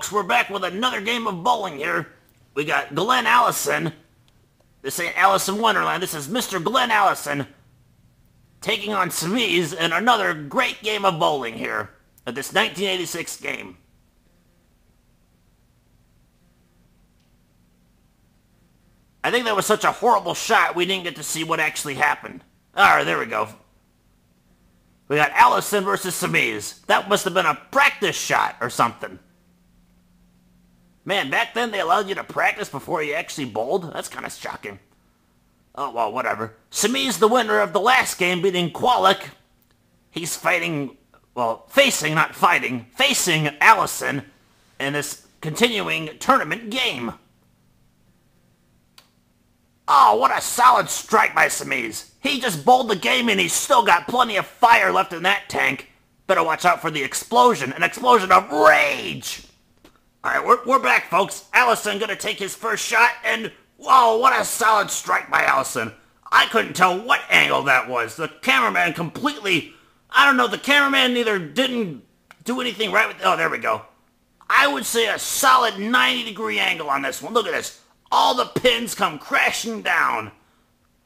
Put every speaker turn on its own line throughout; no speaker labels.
folks, we're back with another game of bowling here. We got Glenn Allison. This ain't Alice in Wonderland. This is Mr. Glenn Allison taking on Semiz in another great game of bowling here at this 1986 game. I think that was such a horrible shot we didn't get to see what actually happened. Alright, there we go. We got Allison versus Semiz. That must have been a practice shot or something. Man, back then they allowed you to practice before you actually bowled? That's kind of shocking. Oh, well, whatever. Semiz, the winner of the last game, beating Qualic. He's fighting, well, facing, not fighting, facing Allison in this continuing tournament game. Oh, what a solid strike by Semiz. He just bowled the game and he's still got plenty of fire left in that tank. Better watch out for the explosion. An explosion of rage. Alright, we're back, folks. Allison gonna take his first shot and... whoa, what a solid strike by Allison. I couldn't tell what angle that was. The cameraman completely... I don't know, the cameraman either didn't do anything right with... oh, there we go. I would say a solid 90-degree angle on this one. Look at this. All the pins come crashing down.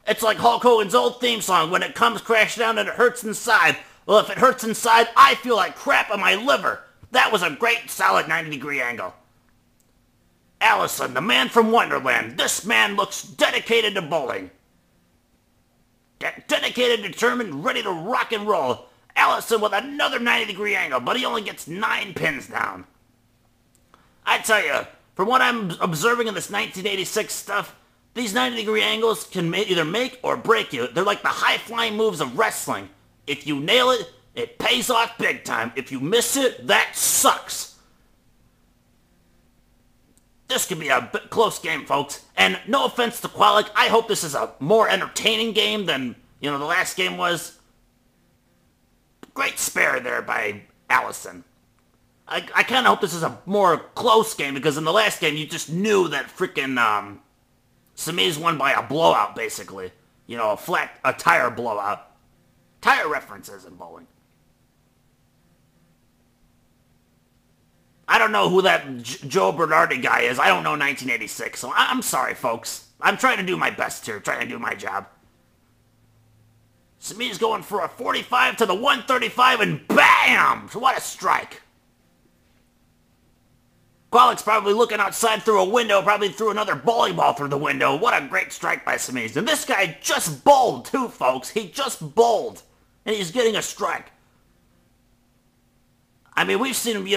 It's like Hulk Hogan's old theme song, when it comes crashing down and it hurts inside. Well, if it hurts inside, I feel like crap on my liver. That was a great, solid 90-degree angle. Allison, the man from Wonderland. This man looks dedicated to bowling. Dedicated, determined, ready to rock and roll. Allison with another 90-degree angle, but he only gets 9 pins down. I tell you, from what I'm observing in this 1986 stuff, these 90-degree angles can either make or break you. They're like the high-flying moves of wrestling. If you nail it, it pays off big time. If you miss it, that sucks. This could be a close game, folks. And no offense to Qualic, I hope this is a more entertaining game than, the last game was. Great spare there by Allison. I kind of hope this is a more close game, because in the last game, you just knew that freaking Semiz won by a blowout, basically. A tire blowout. Tire references in bowling. I don't know who that Joe Bernardi guy is. I don't know 1986, so I'm sorry, folks. I'm trying to do my best here, trying to do my job. Semiz going for a 45 to the 135, and BAM! What a strike. Qualic's probably looking outside through a window, probably threw another bowling ball through the window. What a great strike by Semiz. And this guy just bowled, too, folks. He just bowled. And he's getting a strike. I mean, we've seen,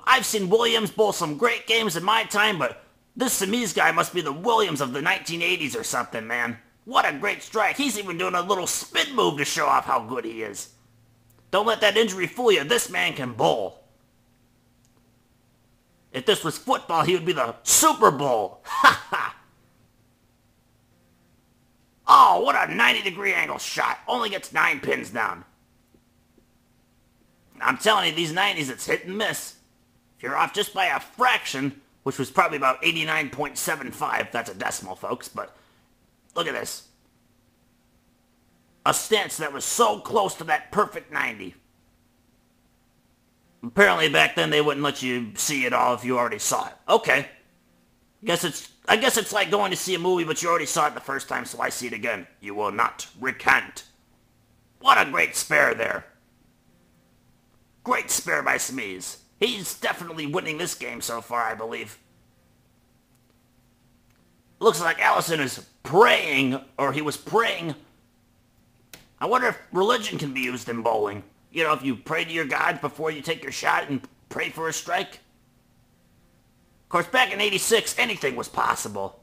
I've seen Williams bowl some great games in my time, but this Semiz guy must be the Williams of the 1980s or something, man. What a great strike. He's even doing a little spin move to show off how good he is. Don't let that injury fool you. This man can bowl. If this was football, he would be the Super Bowl. Ha ha! Oh, what a 90-degree angle shot. Only gets 9 pins down. I'm telling you, these 90s, it's hit and miss. If you're off just by a fraction, which was probably about 89.75, that's a decimal, folks, but look at this. A stance that was so close to that perfect 90. Apparently back then they wouldn't let you see it all if you already saw it. Okay. I guess it's like going to see a movie, but you already saw it the first time, so I see it again. You will not recant. What a great spare there. Great spare by Semiz. He's definitely winning this game so far, I believe. Looks like Allison is praying, or he was praying. I wonder if religion can be used in bowling. If you pray to your God before you take your shot and pray for a strike. Of course, back in 86, anything was possible.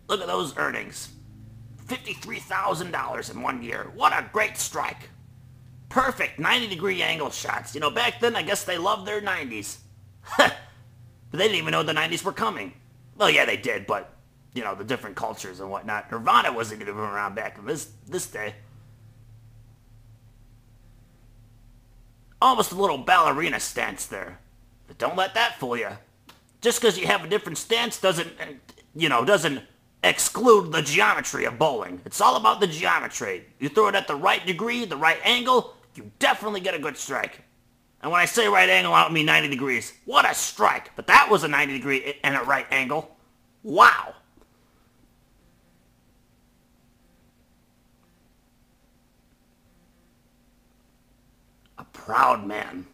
Look at those earnings. $53,000 in 1 year. What a great strike. Perfect 90-degree angle shots. Back then, I guess they loved their 90s. But they didn't even know the 90s were coming. Well, yeah, they did, but... the different cultures and whatnot. Nirvana wasn't even around back in this day. Almost a little ballerina stance there. But don't let that fool you. Just because you have a different stance doesn't exclude the geometry of bowling. It's all about the geometry. You throw it at the right degree, the right angle, you definitely get a good strike. And when I say right angle, I don't mean 90 degrees. What a strike. But that was a 90 degree and a right angle. Wow. A proud man.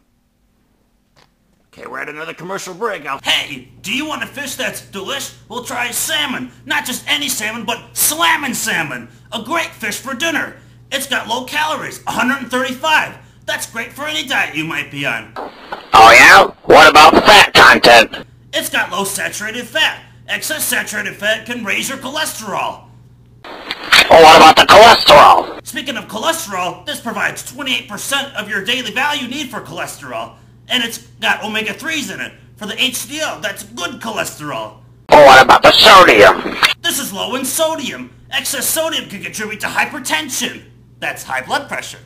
Okay, we're at another commercial break. Hey, do you want a fish that's delish? We'll try salmon. Not just any salmon, but slammin' salmon. A great fish for dinner. It's got low calories, 135. That's great for any diet you might be on.
Oh yeah? What about fat content?
It's got low saturated fat. Excess saturated fat can raise your cholesterol.
Well, what about the cholesterol?
Speaking of cholesterol, this provides 28% of your daily value need for cholesterol. And it's got omega-3s in it for the HDL. That's good cholesterol.
Well, what about the sodium?
This is low in sodium. Excess sodium can contribute to hypertension. That's high blood pressure.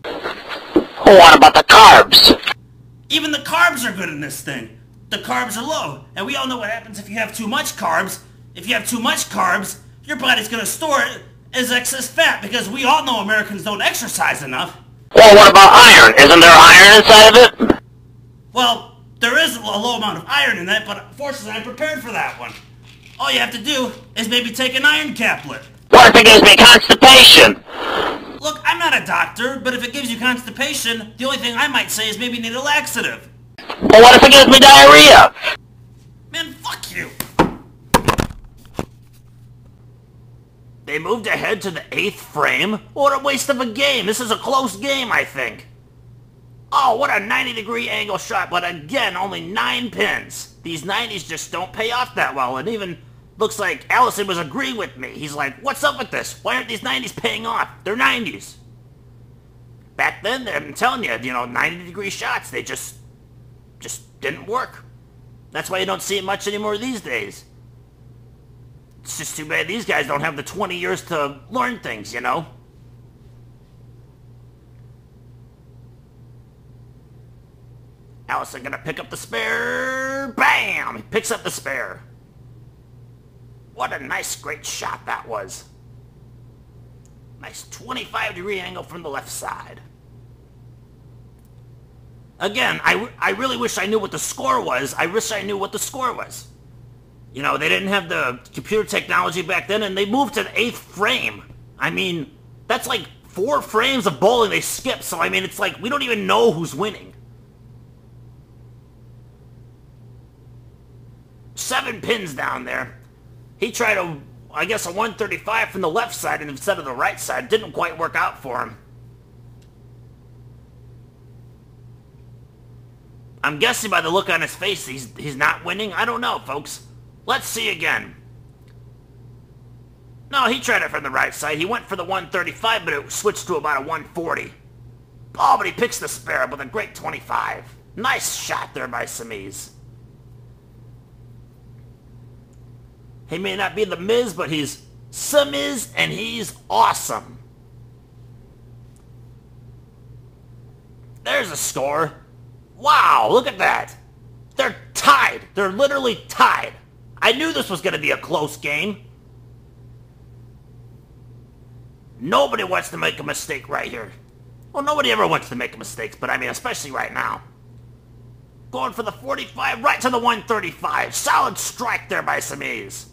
Well, what about the carbs?
Even the carbs are good in this thing. The carbs are low. And we all know what happens if you have too much carbs. If you have too much carbs, your body's going to store it as excess fat because we all know Americans don't exercise enough.
Well, what about iron? Isn't there iron inside of it?
Well, there is a low amount of iron in that, but fortunately I'm prepared for that one. All you have to do is maybe take an iron caplet.
What if it gives me constipation?
Look, I'm not a doctor, but if it gives you constipation, the only thing I might say is maybe need a laxative.
Well, what if it gives me diarrhea?
Man, fuck you. They moved ahead to the 8th frame? What a waste of a game. This is a close game, I think. Oh, what a 90-degree angle shot, but again, only 9 pins. These 90s just don't pay off that well, and even looks like Allison was agreeing with me. He's like, what's up with this? Why aren't these 90s paying off? They're 90s. Back then, I'm telling you, 90-degree shots, they just didn't work. That's why you don't see it much anymore these days. It's just too bad these guys don't have the 20 years to learn things, Allison gonna pick up the spare. Bam! He picks up the spare. What a nice, great shot that was. Nice 25-degree angle from the left side. Again, I really wish I knew what the score was. I wish I knew what the score was. They didn't have the computer technology back then, and they moved to the 8th frame. I mean, that's like 4 frames of bowling they skipped, so I mean, it's like we don't even know who's winning. 7 pins down there. He tried a 135 from the left side instead of the right side. Didn't quite work out for him. I'm guessing by the look on his face he's not winning. I don't know, folks. Let's see again. No, he tried it from the right side. He went for the 135, but it switched to about a 140. Oh, but he picks the spare with a great 25. Nice shot there by Semiz. He may not be the Miz, but he's Semiz, and he's awesome. There's a score. Wow, look at that. They're tied. They're literally tied. I knew this was going to be a close game. Nobody wants to make a mistake right here. Well, nobody ever wants to make mistakes, but I mean, especially right now. Going for the 45, right to the 135. Solid strike there by Semiz.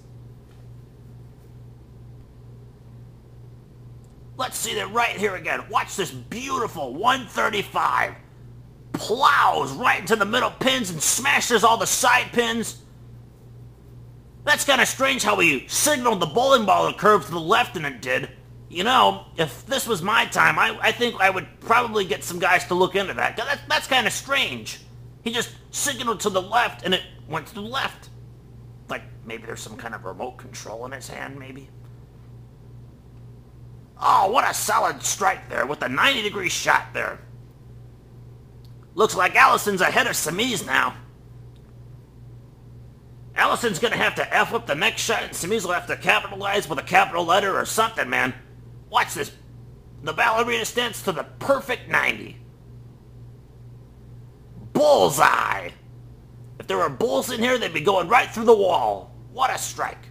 Let's see that right here again. Watch this beautiful 135. Plows right into the middle pins and smashes all the side pins. That's kind of strange how he signaled the bowling ball to curve to the left and it did. If this was my time, I think I would probably get some guys to look into that. That's kind of strange. He just signaled to the left and it went to the left. Like maybe there's some kind of remote control in his hand, maybe. Oh, what a solid strike there with a 90-degree shot there. Looks like Allison's ahead of Semiz now. Allison's going to have to F up the next shot, and Semiz will have to capitalize with a capital letter or something, man. Watch this. The ballerina stance to the perfect 90. Bullseye. If there were bulls in here, they'd be going right through the wall. What a strike.